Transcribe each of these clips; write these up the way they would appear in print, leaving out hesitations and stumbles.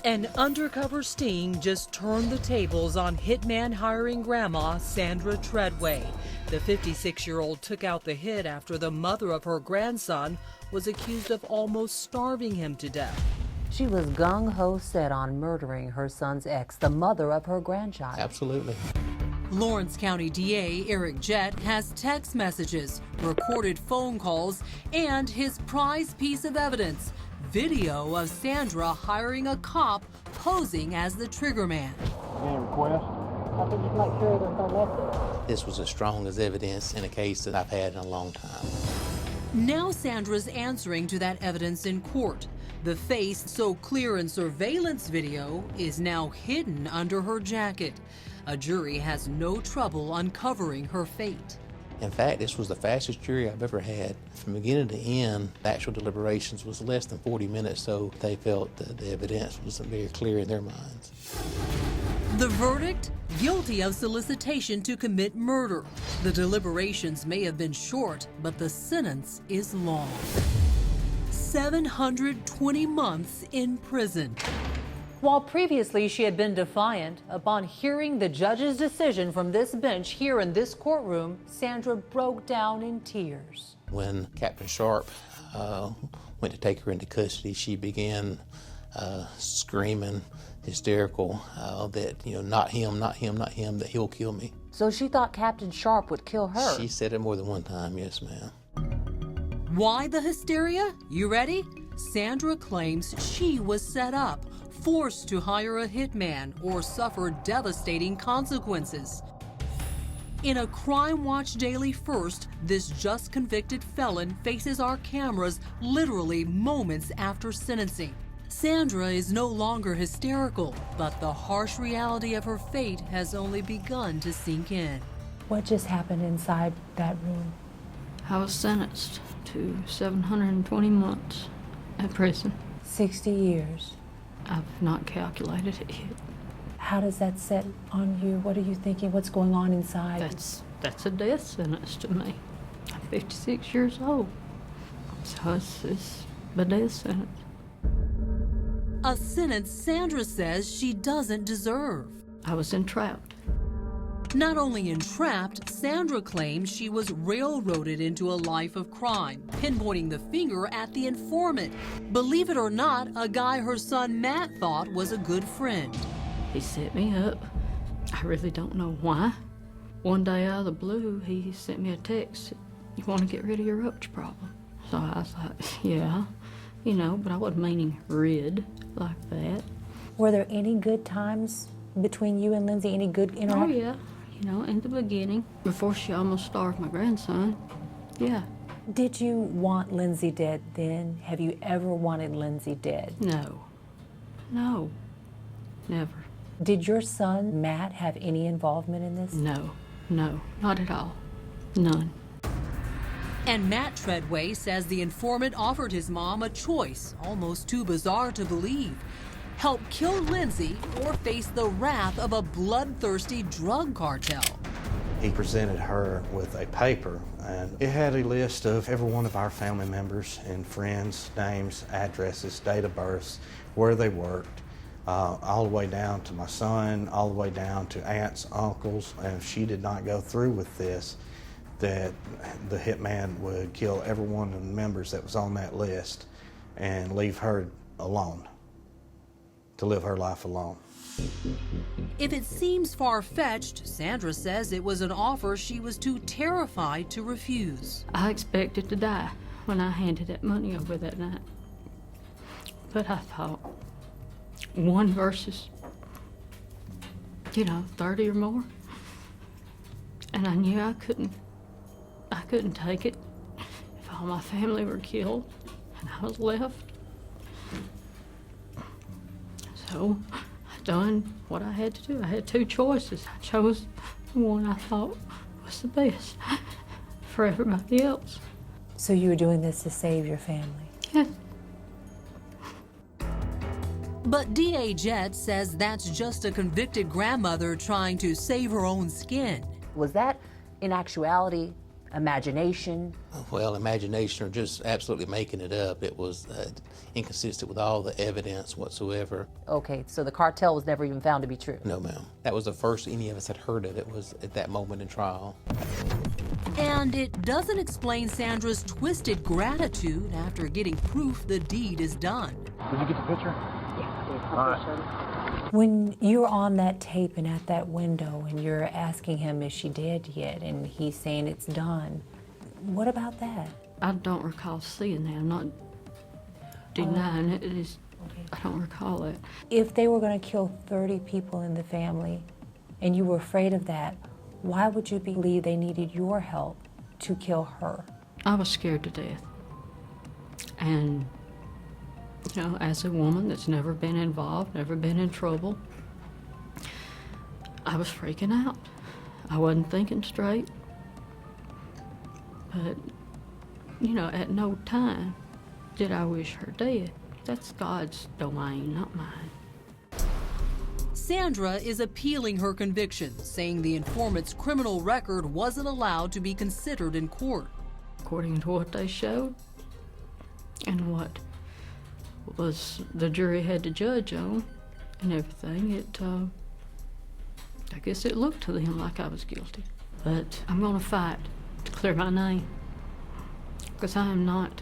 An undercover sting just turned the tables on hitman hiring grandma Sandra Treadway. The 56-year-old took out the hit after the mother of her grandson was accused of almost starving him to death. She was gung-ho set on murdering her son's ex, the mother of her grandchild. Absolutely. Lawrence County DA Eric Jett has text messages, recorded phone calls, and his prized piece of evidence, video of Sandra hiring a cop posing as the triggerman. Any request? I think just make sure there's no message. This was as strong as evidence in a case that I've had in a long time. Now Sandra's answering to that evidence in court. The face, so clear in surveillance video, is now hidden under her jacket. A jury has no trouble uncovering her fate. In fact, this was the fastest jury I've ever had. From beginning to end, the actual deliberations was less than 40 minutes, so they felt that the evidence was very clear in their minds. The verdict? Guilty of solicitation to commit murder. The deliberations may have been short, but the sentence is long. 720 months in prison. While previously she had been defiant, upon hearing the judge's decision from this bench here in this courtroom, Sandra broke down in tears. When Captain Sharp went to take her into custody, she began screaming, hysterical, that, not him, not him, not him, that he'll kill me. So she thought Captain Sharp would kill her. She said it more than one time, yes, ma'am. Why the hysteria? You ready? Sandra claims she was set up, forced to hire a hitman or suffer devastating consequences. In a Crime Watch Daily first, this just convicted felon faces our cameras literally moments after sentencing. Sandra is no longer hysterical, but the harsh reality of her fate has only begun to sink in. What just happened inside that room? I was sentenced to 720 months in prison. 60 years. I've not calculated it yet. How does that set on you? What are you thinking? What's going on inside? That's a death sentence to me. I'm 56 years old. So it's a death sentence. A sentence Sandra says she doesn't deserve. I was entrapped. Not only entrapped, Sandra claims she was railroaded into a life of crime, pinpointing the finger at the informant. Believe it or not, a guy her son Matt thought was a good friend. He set me up. I really don't know why. One day out of the blue, he sent me a text. You want to get rid of your roach problem? So I thought, yeah, but I wasn't meaning rid like that. Were there any good times between you and Lyndsey? Any good interaction? Oh, yeah. In the beginning, before she almost starved my grandson, yeah. Did you want Lyndsey dead then? Have you ever wanted Lyndsey dead? No, never. Did your son, Matt, have any involvement in this? No, not at all, none. And Matt Treadway says the informant offered his mom a choice, almost too bizarre to believe. Help kill Lyndsey or face the wrath of a bloodthirsty drug cartel. He presented her with a paper, and it had a list of every one of our family members and friends, names, addresses, date of births, where they worked, all the way down to my son, all the way down to aunts, uncles. And if she did not go through with this, that the hitman would kill every one of the members that was on that list and leave her alone, to live her life alone. If it seems far-fetched, Sandra says it was an offer she was too terrified to refuse. I expected to die when I handed that money over that night. But I thought, one versus, 30 or more. And I knew I couldn't take it if all my family were killed and I was left. So I done what I had to do. I had two choices. I chose the one I thought was the best for everybody else. So you were doing this to save your family? Yes. But DA Jett says that's just a convicted grandmother trying to save her own skin. Was that, in actuality, imagination? Well, imagination or just absolutely making it up. It was inconsistent with all the evidence whatsoever. Okay, so the cartel was never even found to be true? No, ma'am. That was the first any of us had heard of it, was at that moment in trial. And it doesn't explain Sandra's twisted gratitude after getting proof the deed is done. Did you get the picture? When you're on that tape and at that window and you're asking him, is she dead yet? And he's saying it's done. What about that? I don't recall seeing that. I'm not denying it. It is, I don't recall it. If they were going to kill 30 people in the family and you were afraid of that, why would you believe they needed your help to kill her? I was scared to death. And, you know, as a woman that's never been involved, never been in trouble, I was freaking out. I wasn't thinking straight. But, you know, at no time did I wish her dead. That's God's domain, not mine. Sandra is appealing her conviction, saying the informant's criminal record wasn't allowed to be considered in court. According to what they showed and what was the jury had to judge on and everything, I guess it looked to them like I was guilty. But I'm gonna fight to clear my name, because I am not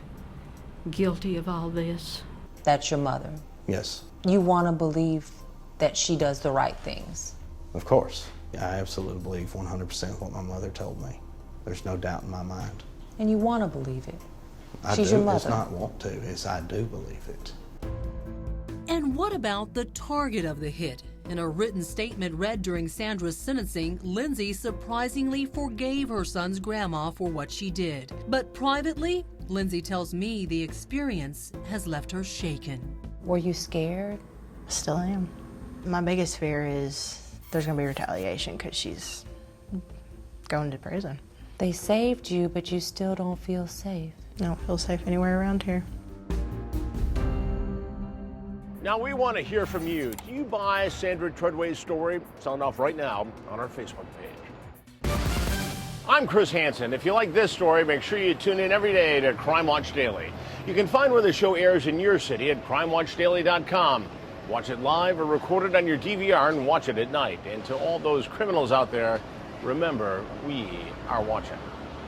guilty of all this. That's your mother. Yes, You want to believe that she does the right things. of course. I absolutely believe 100% what my mother told me. There's no doubt in my mind. And you want to believe it. I She's do. your mother. It's not want to, it's I do believe it. And what about the target of the hit? In a written statement read during Sandra's sentencing, Lyndsey surprisingly forgave her son's grandma for what she did. But privately, Lyndsey tells me the experience has left her shaken. Were you scared? Still am. My biggest fear is there's gonna be retaliation because she's going to prison. They saved you, but you still don't feel safe. I don't feel safe anywhere around here. Now we want to hear from you. Do you buy Sandra Treadway's story? Sound off right now on our Facebook page. I'm Chris Hansen. If you like this story, make sure you tune in every day to Crime Watch Daily. You can find where the show airs in your city at crimewatchdaily.com. Watch it live or record it on your DVR and watch it at night. And to all those criminals out there, remember, we are watching.